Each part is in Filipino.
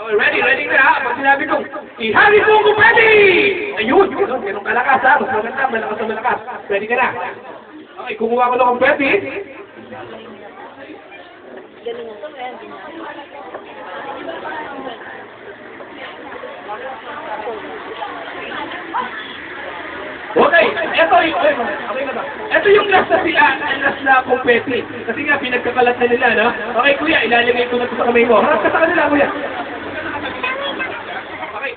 Okay, ready na ha. Pag sinabi ko, ihagis mo kung pwede! Ayun, ganun kalakas ha. Mas maganda, malakas na malakas. Ready ka na? Okay, kumuha ko na kung pwede. Okay, ito yung last na kumpeti. Kasi nga, pinagkakalat na nila, no? Okay, kuya, ilalagay ko na ito sa kamay mo. Harap ka sa kanila, kuya. Okay,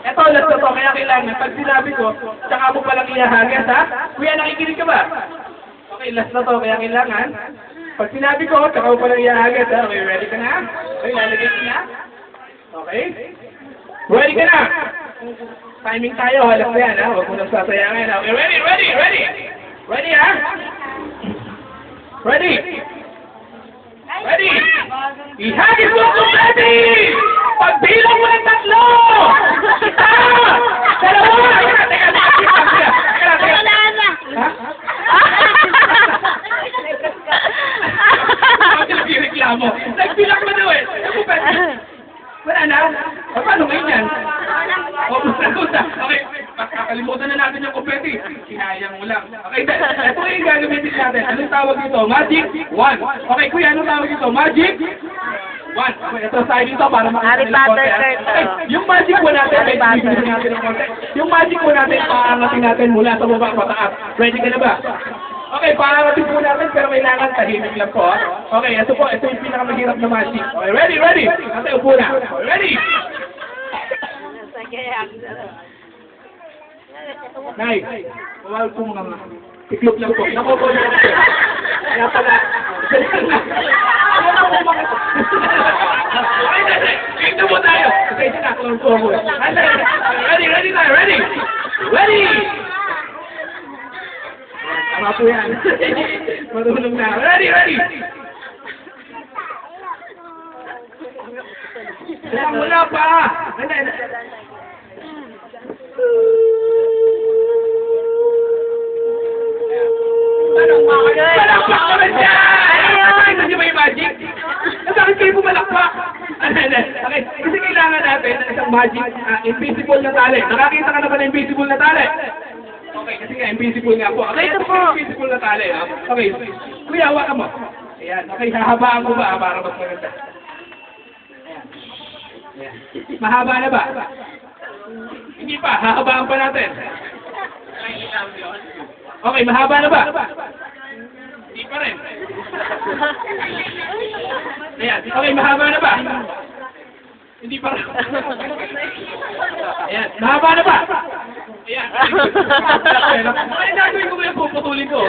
ito, last na to. Kaya kailangan, pag sinabi ko, tsaka mo palang ihahagas, ha? Kuya, nakikinig ka ba? Okay, last na to. Kaya kailangan, pag sinabi ko, tsaka mo palang ihahagas, ha? Okay, ready ka na? Okay, ilalagay ko na. Okay? Ready ka na? Timing tayo, halas na yan, ha? Huwag mo nang sasayangan. Okay, ready! Ready, ha? Ready! Ihagis mo kung ready! Pagbilang mo ng 3! Isa! Dalawa! Teka. Ha? Bakit reklamo? Nagbilang mo daw eh! Wala na? Paano ngayon yan? Okay, kakalimutan na natin yung kumpeti. Sinayang mo lang. Okay, ito yung gagamitin natin. Anong tawag dito? Magic 1. Okay, kuya, anong tawag dito? Magic 1. Okay, ito sa dito para makita nila konti. Okay, yung magic 1 natin, bibigyan natin ng konti. Yung magic 1 natin, paangatin natin mula sa baba pataas. Ready ka na ba? Okay, paangatin po natin, pero kailangan tahimik lang po. Okay, ito po, ito yung pinakamahirap na magic. Okay, ready? Ate, upo na. Okay, ready? Nay, wala po mga tiklop lang po. Naku po na. Kaya pala. Ito po tayo. Okay, sinaklang po ako. Ready! Tama po yan. Marunong na. Ready! Wala pa! Palakpak naman dyan! Nakita niyo ba yung magic? Bakit kayo pumalakpak? Okay, kasi kailangan natin ng isang magic invisible na tali. Nakakita ka na ba ng invisible na tali? Okay, kasi nga invisible nga po. Okay, ito po invisible na tali. Okay, kuya, hawakan mo. Ayan, okay, hahabaan mo ba para mas maganda? Ayan. Mahaba na ba? Hindi pa, hahabaan pa natin. Okay, mahaba na ba? Hindi pa rin. Ayan, okay, mahaba na ba? Hindi pa rin. Ayan, mahaba na ba? Ayan. Okay, gagawin ko ba yung puputulin ko?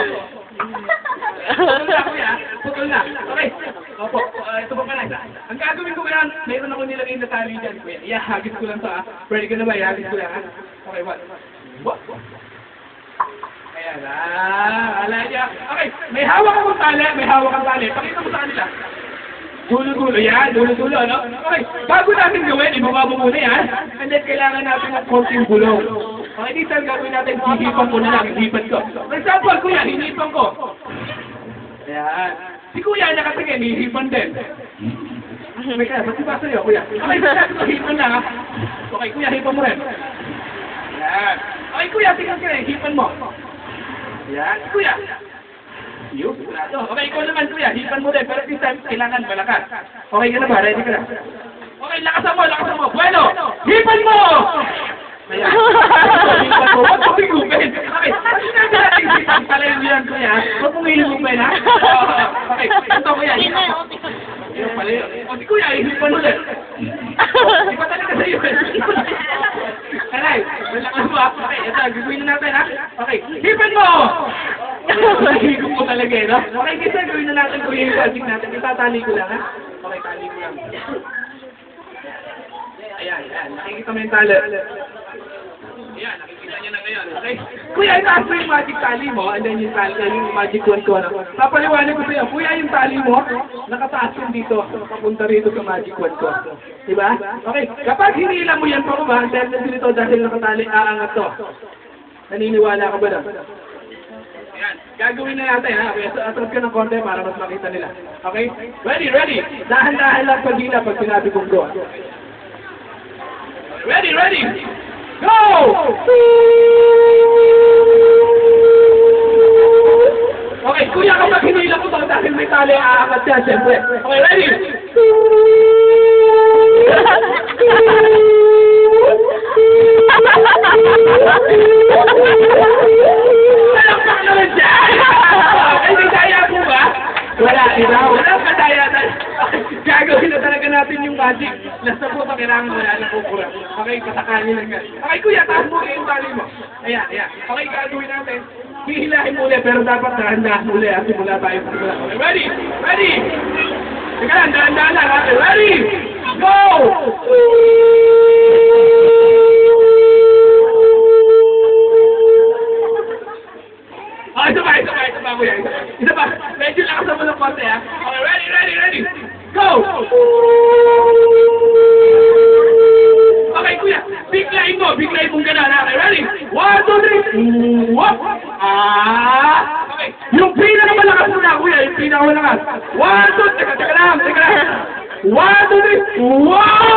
Putol na. Okay. Opo, ito po pala. Ang gagawin ko yan, mayroon ako nilagay na tali dyan. Ihagis ko lang sa, ready ka na ba? Ihagis ko lang, ha? Okay, what? Ayan, ala niya. Okay, may hawak akong tali. Pakita mo sa kanila. Dulo-dulo, yan. Dulo-dulo, no? Okay, bago natin gawin, ibaba mo muna yan. And then, kailangan natin ng konting bulong. Okay, dito ang gagawin natin, hihipan ko na lang, hihipan ko. For example, kuya, hinihipan ko. Ayan. Si kuya, nakatingin, hihipan din. Okay, kaya, ba't diba sa'yo, kuya? Okay, hihipan na, ha? Okay, kuya, hihipan mo rin. Ayan. Okay, kuya, tingnan ka rin, hihipan mo. Ayan, kuya. Okay, ikaw naman, kuya, hihipan mo rin, pero this time, kailangan malakas. Okay ka na ba? Ready ka na? Okay, lakasan mo. Bueno, hihipan mo! Ayan. Huwag mo higupin. Okay. Sinabi natin hipan pala yun yan, kuya. Huwag mo higupin, ha? Okay. Ito, kuya. Yung pala yun. O, si kuya, hipan ulit. Di ba talaga sa'yo? Alay, malakas mo, ha? Okay, ito, gagawin na natin, ha? Okay. Hipan mo! Higup mo talaga, eh, no? Okay, kasi gawin na natin, kuya, yung project natin. Itatali ko lang, ha? Okay, tali ko lang. Ayan. Nakikita mo yung tali. Ayan, nakikita niya na ngayon. Okay? Kuya, itaas mo yung magic tali mo, and then yung magic wand ko. Papaliwanag ko sa'yo, kuya, yung tali mo, nakataas yun dito, papunta rito sa magic wand ko. Diba? Okay, kapag hinila mo yan po ba, dahil nakatali, aangat to. Naniniwala ka ba na? Ayan, gagawin na natin, ha? Okay, so atras ka ng konti para mas makita nila. Okay? Ready? Dahan-dahan lang pag-hila pag sinabi kong go. Ready, ready. Go! Okay, kuya, kapag hinila ko to dahil may tali, aangat siya, siyempre. Okay, ready? Talakpak naman siya! Ay, may daya po ba? Wala, diba? Wala pa daya. Gagawin na talaga natin yung magic. Last na po, kailangan wala na po pura. Okay, patakanin lang yan. Okay, kuya, taas mo yung tali mo. Ayan, ayan. Okay, gagawin natin. Hihilahin muli, pero dapat dahan-dahan muli. Simula tayo. Okay, ready? Ready? Teka lang, dahan-dahan lang. Okay, ready? Go! Oh, isa pa, kuya. Isa pa. Medyo lakas mo ng konti, ha? Okay, ready, ready, ready. Go! Okay, kuya. Biglayin mong gano'n. Okay, ready? 1, 2, 3. Whoop! Okay. Yung pinakamalakas mo na, kuya. Yung pinakamalakas. 1, 2, teka lang. 1, 2, 3. Wow!